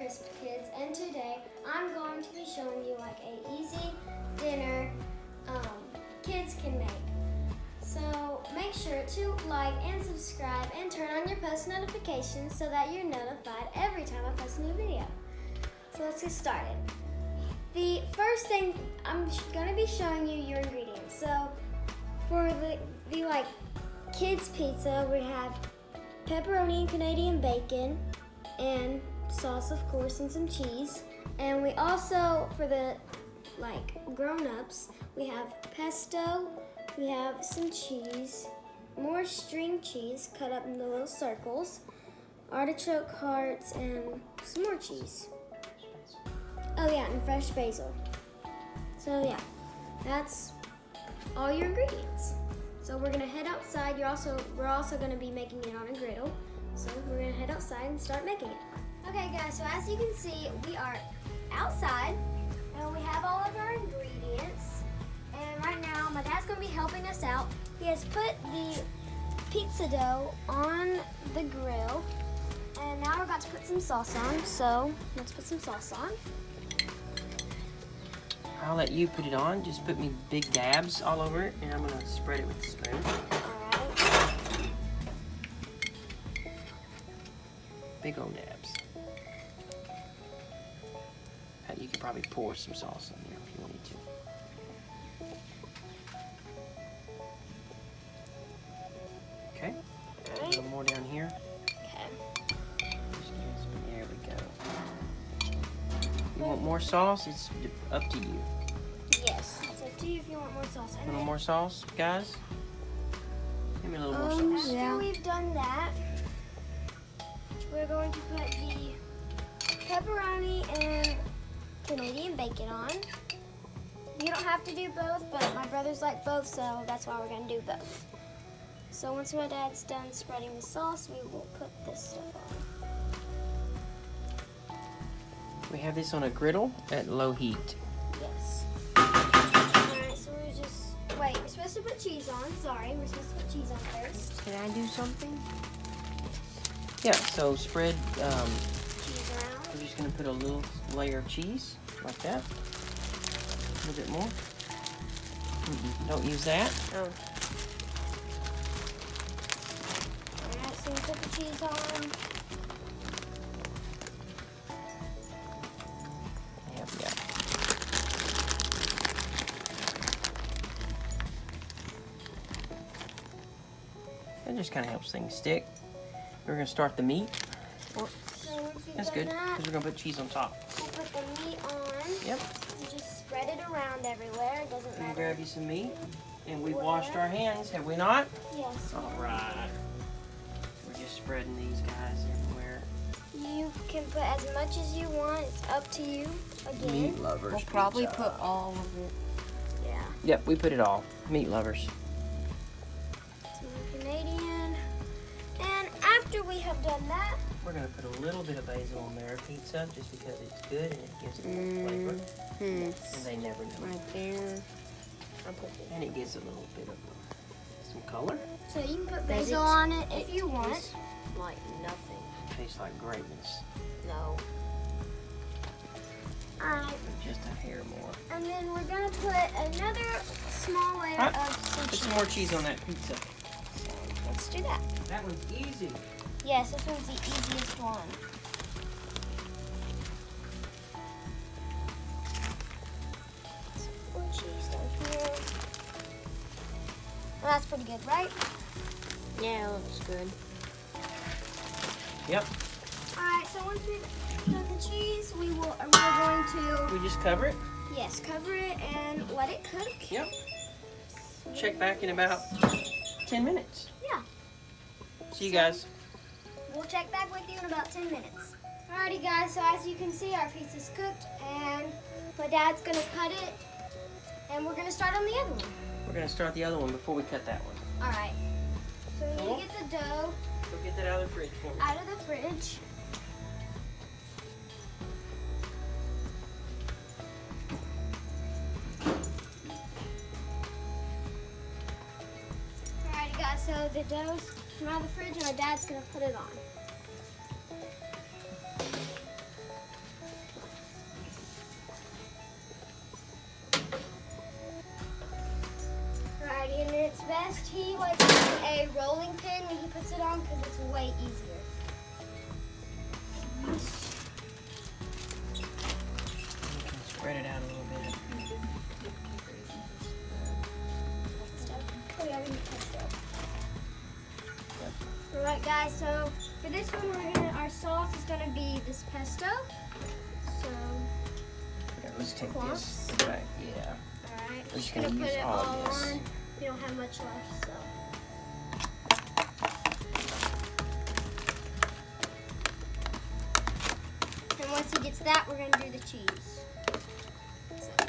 Crisp Kids, and today I'm going to be showing you like a easy dinner kids can make. So make sure to like and subscribe and turn on your post notifications so that you're notified every time I post a new video. So let's get started. The first thing, I'm going to be showing you your ingredients. So for the like kids pizza, we have pepperoni and Canadian bacon and sauce, of course, and some cheese. And we also, for the like grown-ups, we have pesto, we have some cheese, more string cheese cut up into little circles, artichoke hearts, and some more cheese. Oh yeah, and fresh basil. So yeah, that's all your ingredients. So we're gonna head outside. We're also gonna be making it on a griddle. So we're gonna head outside and start making it. Okay guys, so as you can see, we are outside and we have all of our ingredients. And right now, my dad's gonna be helping us out. He has put the pizza dough on the grill. And now we're about to put some sauce on. So let's put some sauce on. I'll let you put it on. Just put me big dabs all over it, and I'm gonna spread it with the spoon. Alright. Big old dabs. You could probably pour some sauce in there if you wanted to. Okay. A little more down here. Okay. There we go. You want more sauce? It's up to you. Yes, it's up to you if you want more sauce. A little more sauce, guys? Give me a little more sauce. After we've done that, we're going to put the pepperoni and Canadian bacon on. You don't have to do both, but my brothers like both, so that's why we're going to do both. So once my dad's done spreading the sauce, we will put this stuff on. We have this on a griddle at low heat. Yes. Alright, so we're just... Wait, we're supposed to put cheese on. Sorry, we're supposed to put cheese on first. Can I do something? Yeah, so spread... Cheese around. we're just going to put a little layer of cheese, like that. A little bit more. Don't use that. Oh. Alright, so we put the cheese on. Yeah. That just kind of helps things stick. We're going to start the meat. That's good, because we're going to put cheese on top. We'll put the meat on. Yep. And just spread it around everywhere. It doesn't matter. Grab you some meat. And we washed our hands, have we not? Yes. All right. We're just spreading these guys everywhere. You can put as much as you want. It's up to you. Again. Meat lovers. We'll probably put all of it. Yeah. Yep, we put it all. Meat lovers. Some Canadian. And after we have done that, We're going to put a little bit of basil on their pizza just because it's good and it gives it more flavor. And they never know. Right there. And it gives a little bit of some color. so you can put basil on it if you want. Tastes like nothing. Tastes like greatness. No. Alright. Just a hair more. And then we're going to put another small layer of some Put cheese. some more cheese on that pizza. So let's do that. That one's easy. Yes, this one's the easiest one. Some more cheese down here. Well, that's pretty good, right? Yeah, it looks good. Yep. Alright, so once we've done the cheese, we're going to, We just cover it. yes, cover it and let it cook. Yep. Check back in about 10 minutes. Yeah. See you guys. We'll check back with you in about 10 minutes. Alrighty guys, so as you can see, our pizza's cooked and my dad's gonna cut it and we're gonna start on the other one. We're going to start the other one before we cut that one. Alright, so we need to get the dough Go get that out of the fridge for me. out of the fridge. Alrighty guys, so the dough's come out of the fridge and my dad's gonna put it on. a rolling pin when he puts it on because it's way easier. You can spread it out a little bit. Alright guys, so for this one our sauce is gonna be this pesto. So Yeah, let's take Cloth? this. Right, yeah. alright, We're just gonna put use it all all of this. on. We don't have much left, so. And once he gets that, we're gonna do the cheese. So.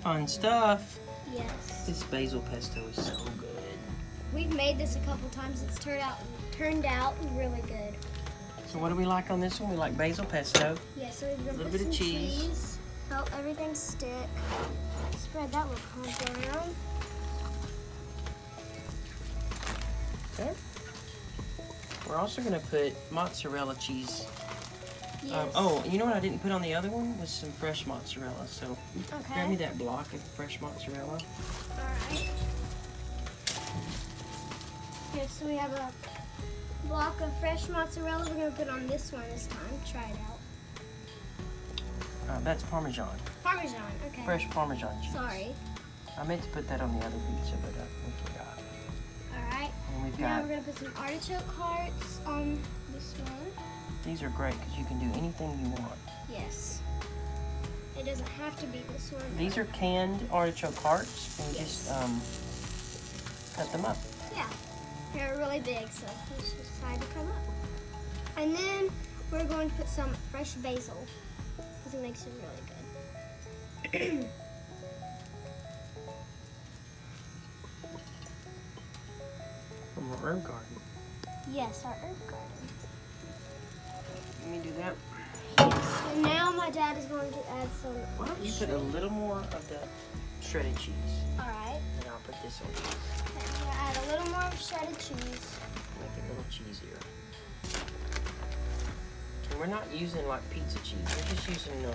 Fun stuff. Yes. This basil pesto is so good. We've made this a couple times. It's turned out really good. So what do we like on this one? We like basil pesto. Yeah, so we're gonna Little put bit of some cheese. cheese. Help everything stick. Spread that with corn. Okay. We're also gonna put mozzarella cheese. Yes. Oh, you know what I didn't put on the other one was some fresh mozzarella. So grab me that block of fresh mozzarella. Alright. Okay, so we have a block of fresh mozzarella. We're going to put on this one this time. Try it out. That's Parmesan. Parmesan, okay. Fresh Parmesan cheese. Sorry. I meant to put that on the other pizza, but we forgot. Alright. And we've Now got, we're going to put some artichoke hearts on this one. these are great because you can do anything you want. Yes. It doesn't have to be this one. These are canned artichoke hearts, and Yes. just cut them up. Yeah. They're really big, so we just decided to come up. And then we're going to put some fresh basil because it makes it really good. From our herb garden. Yes, our herb garden. Let me do that. Yes. And now my dad is going to add some. Why don't you put a little more of the shredded cheese, Alright. and I'll put this on. Okay, I'm going to add a little more shredded cheese. Make it a little cheesier. And we're not using like pizza cheese. We're just using a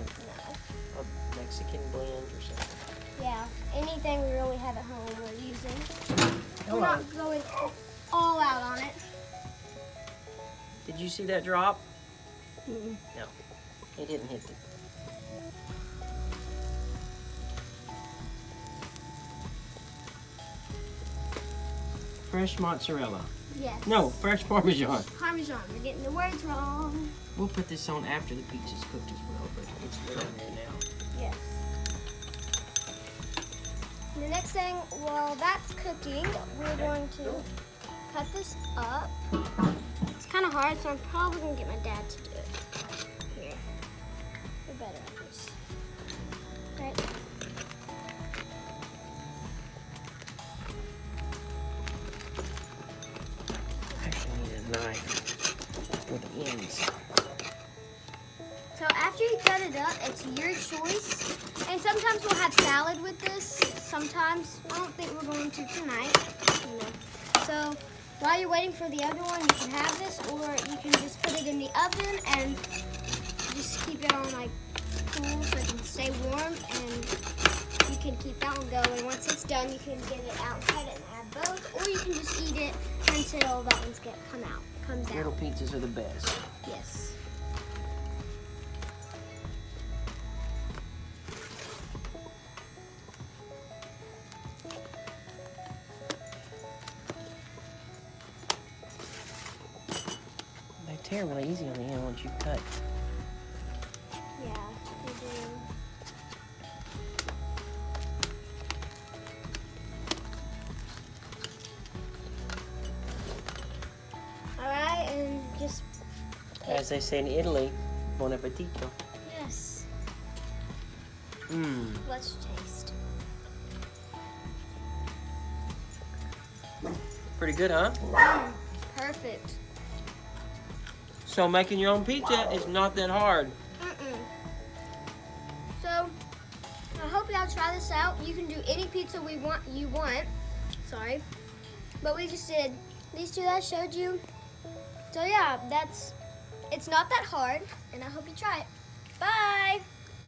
Mexican blend or something. Yeah, anything we really have at home we're using. Hello. We're not going all out on it. Did you see that drop? Mm-mm. No, it didn't hit the. Fresh mozzarella. Yes. No, fresh Parmesan. Parmesan. We're getting the words wrong. We'll put this on after the pizza's cooked as well, but it's good in there now. Yes. The next thing, while that's cooking, we're going to cut this up. It's kind of hard, so I'm probably going to get my dad to do it. Here. We're better at this. Right. Actually need a knife for the ends. So after you cut it up, it's your choice. And sometimes we'll have salad with this. Sometimes, I don't think we're going to tonight. No. So while you're waiting for the other one, you can have this, or you can just put it in the oven and just keep it on like cool so it can stay warm, and you can keep that one going. Once it's done, you can get it out, cut it, and add both, or you can just eat it until that one's comes out. Griddle pizzas are the best. Yes. They tear really easy on the end once you cut. Yeah, we do. Alright, and just As they say in Italy, buon appetito. yes. Mmm. Let's taste. Pretty good, huh? Perfect. So making your own pizza is not that hard. So I hope y'all try this out. You can do any pizza you want. Sorry. But we just did these two that I showed you. So yeah, that's It's not that hard, and I hope you try it. Bye!